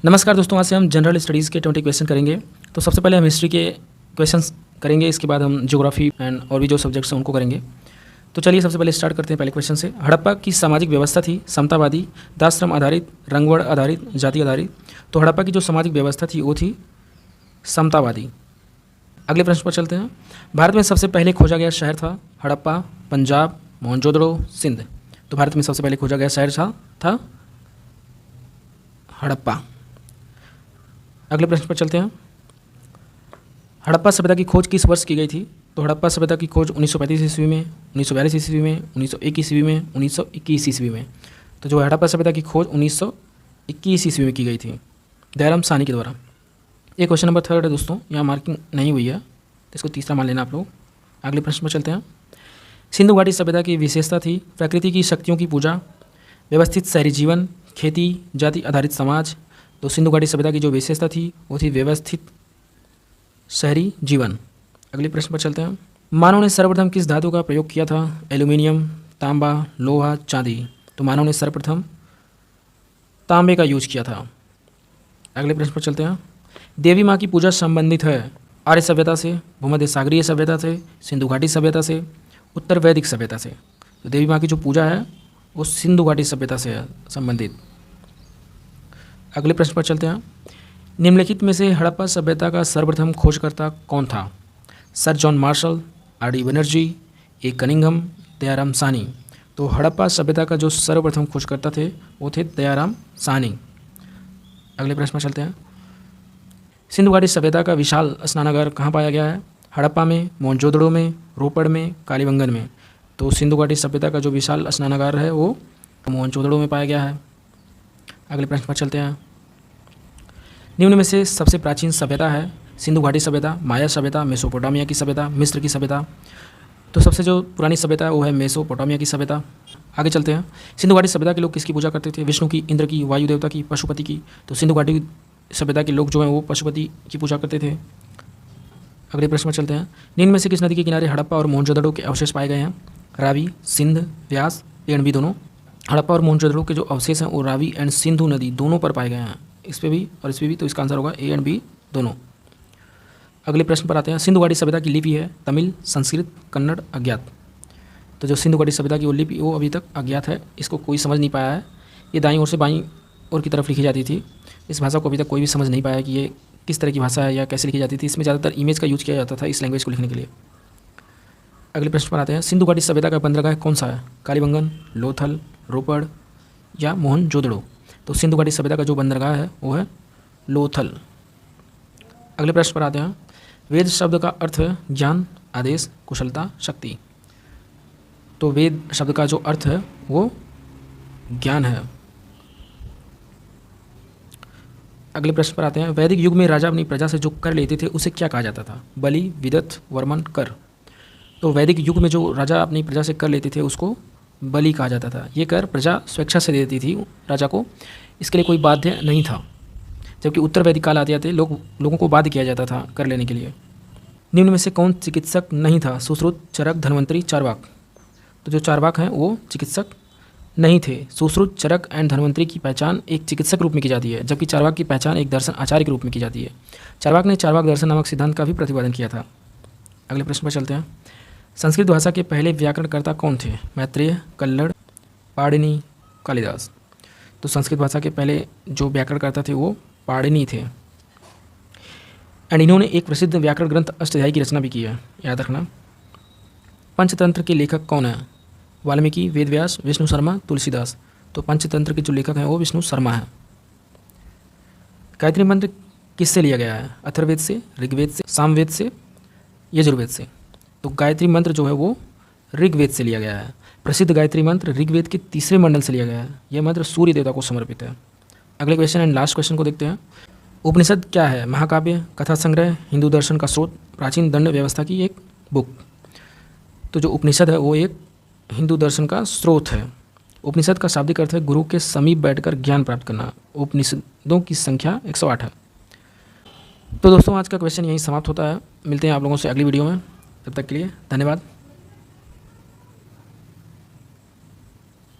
नमस्कार दोस्तों, आज से हम जनरल स्टडीज़ के 20 क्वेश्चन करेंगे। तो सबसे पहले हम हिस्ट्री के क्वेश्चंस करेंगे, इसके बाद हम ज्योग्राफी एंड और भी जो सब्जेक्ट्स हैं उनको करेंगे। तो चलिए सबसे पहले स्टार्ट करते हैं पहले क्वेश्चन से। हड़प्पा की सामाजिक व्यवस्था थी समतावादी, दासश्रम आधारित, रंगवर्ण आधारित, जाति आधारित। तो हड़प्पा की जो सामाजिक व्यवस्था थी वो थी समतावादी। अगले प्रश्न पर चलते हैं। भारत में सबसे पहले खोजा गया शहर था हड़प्पा, पंजाब, मोहनजोदड़ो, सिंध। तो भारत में सबसे पहले खोजा गया शहर था हड़प्पा। अगले प्रश्न पर चलते हैं। हड़प्पा सभ्यता की खोज किस वर्ष की गई थी? तो हड़प्पा सभ्यता की खोज 1935 ईस्वी में, 1942 ईस्वी में, 1901 ईस्वी में, 1921 ईस्वी में। तो जो हड़प्पा सभ्यता की खोज 1921 ईस्वी में की गई थी दयाराम साहनी के द्वारा। ये क्वेश्चन नंबर 3 है दोस्तों, यहाँ मार्किंग नहीं हुई है तो इसको तीसरा मान लेना आप लोग। अगले प्रश्न पर चलते हैं। सिंधु घाटी सभ्यता की विशेषता थी प्रकृति की शक्तियों की पूजा, व्यवस्थित शहरी जीवन, खेती, जाति आधारित समाज। तो सिंधु घाटी सभ्यता की जो विशेषता थी वो थी व्यवस्थित शहरी जीवन। अगले प्रश्न पर चलते हैं। मानव ने सर्वप्रथम किस धातु का प्रयोग किया था? एल्यूमिनियम, तांबा, लोहा, चांदी। तो मानव ने सर्वप्रथम तांबे का यूज किया था। अगले प्रश्न पर चलते हैं। देवी माँ की पूजा संबंधित है आर्य सभ्यता से, भूमध्य सागरीय सभ्यता से, सिंधु घाटी सभ्यता से, उत्तर वैदिक सभ्यता से। तो देवी माँ की जो पूजा है वो सिंधु घाटी सभ्यता से है संबंधित। अगले प्रश्न पर चलते हैं। निम्नलिखित में से हड़प्पा सभ्यता का सर्वप्रथम खोजकर्ता कौन था? Sir John Marshall, R D. Banerjee, A. Cunningham, Dayaram Sahni. तो हड़प्पा सभ्यता का जो सर्वप्रथम खोजकर्ता थे वो थे दयाराम साहनी। अगले प्रश्न पर चलते हैं। सिंधु घाटी सभ्यता का विशाल स्नानागार कहाँ पाया गया है? हड़प्पा में, मोहनजोदड़ो में, रोपड़ में, कालीबंगन में। तो सिंधु घाटी सभ्यता का जो विशाल स्नानागार है वो मोहनजोदड़ो में पाया गया है। अगले प्रश्न पर चलते हैं। निम्न में से सबसे प्राचीन सभ्यता है सिंधु घाटी सभ्यता, माया सभ्यता, मेसोपोटामिया की सभ्यता, मिस्र की सभ्यता। तो सबसे जो पुरानी सभ्यता है वो है मेसोपोटामिया की सभ्यता। आगे चलते हैं। सिंधु घाटी सभ्यता के लोग किसकी पूजा करते थे? विष्णु की, इंद्र की, वायु देवता की, पशुपति की। तो सिंधु घाटी सभ्यता के लोग जो हैं वो पशुपति की पूजा करते थे। अगले प्रश्न में चलते हैं। निम्न में से किस नदी के किनारे हड़प्पा और मोहनजोदड़ो के अवशेष पाए गए हैं? रावी, सिंध, व्यास, ए एंड बी दोनों। हड़प्पा और मोहनजोदड़ो के जो अवशेष हैं वो रावी एंड सिंधु नदी दोनों पर पाए गए हैं, इस पे भी और इस पे भी। तो इसका आंसर होगा ए एंड बी दोनों। अगले प्रश्न पर आते हैं। सिंधु घाटी सभ्यता की लिपि है तमिल, संस्कृत, कन्नड़, अज्ञात। तो जो सिंधु घाटी सभ्यता की वो लिपि वो अभी तक अज्ञात है, इसको कोई समझ नहीं पाया है। ये दाईं ओर से बाईं ओर की तरफ लिखी जाती थी। इस भाषा को अभी तक कोई भी समझ नहीं पाया कि ये किस तरह की भाषा है या कैसे लिखी जाती थी। इसमें ज़्यादातर इमेज का यूज किया जाता था इस लैंग्वेज को लिखने के लिए। अगले प्रश्न पर आते हैं। सिंधु घाटी सभ्यता का बंदरगाह कौन सा है? कालीबंगन, लोथल, रोपड़ या मोहनजोदड़ो। तो सिंधु घाटी सभ्यता का जो बंदरगाह है वो है लोथल। अगले प्रश्न पर आते हैं। वेद शब्द का अर्थ है ज्ञान, आदेश, कुशलता, शक्ति। तो वेद शब्द का जो अर्थ है वो ज्ञान है। अगले प्रश्न पर आते हैं। वैदिक युग में राजा अपनी प्रजा से जो कर लेते थे उसे क्या कहा जाता था? बलि, विदथ, वर्मन, कर। तो वैदिक युग में जो राजा अपनी प्रजा से कर लेते थे उसको बलि कहा जाता था। ये कर प्रजा स्वेच्छा से देती थी राजा को, इसके लिए कोई बाध्य नहीं था। जबकि उत्तर वैदिक काल आते आते लोगों को बाध्य किया जाता था कर लेने के लिए। निम्न में से कौन चिकित्सक नहीं था? सुश्रुत, चरक, धन्वंतरी, चारवाक। तो जो चारवाक हैं वो चिकित्सक नहीं थे। सुश्रुत, चरक एंड धन्वंतरी की पहचान एक चिकित्सक रूप में की जाती है, जबकि चारवाक की पहचान एक दर्शन आचार्य के रूप में की जाती है। चारवाक ने चारवाक दर्शन नामक सिद्धांत का भी प्रतिपादन किया था। अगले प्रश्न पर चलते हैं। संस्कृत भाषा के पहले व्याकरणकर्ता कौन थे? मैत्रेय, कल्लड़, पाणिनि, कालिदास। तो संस्कृत भाषा के पहले जो व्याकरणकर्ता थे वो पाणिनि थे। एंड इन्होंने एक प्रसिद्ध व्याकरण ग्रंथ अष्टाध्यायी की रचना भी की है, याद रखना। पंचतंत्र के लेखक कौन है? वाल्मीकि, वेदव्यास, विष्णु शर्मा, तुलसीदास। तो पंचतंत्र के जो लेखक हैं वो विष्णु शर्मा है। गायत्री मंत्र किससे लिया गया है? अथर्ववेद से, ऋग्वेद से, सामवेद से, यजुर्वेद से। तो गायत्री मंत्र जो है वो ऋग्वेद से लिया गया है। प्रसिद्ध गायत्री मंत्र ऋग्वेद के 3रे मंडल से लिया गया है। यह मंत्र सूर्य देवता को समर्पित है। अगले क्वेश्चन एंड लास्ट क्वेश्चन को देखते हैं। उपनिषद क्या है? महाकाव्य, कथा संग्रह, हिंदू दर्शन का स्रोत, प्राचीन दंड व्यवस्था की एक बुक। तो जो उपनिषद है वो एक हिंदू दर्शन का स्रोत है। उपनिषद का शाब्दिक अर्थ है गुरु के समीप बैठकर ज्ञान प्राप्त करना। उपनिषदों की संख्या 108 है। तो दोस्तों आज का क्वेश्चन यहीं समाप्त होता है। मिलते हैं आप लोगों से अगली वीडियो में। तब तक के लिए धन्यवाद।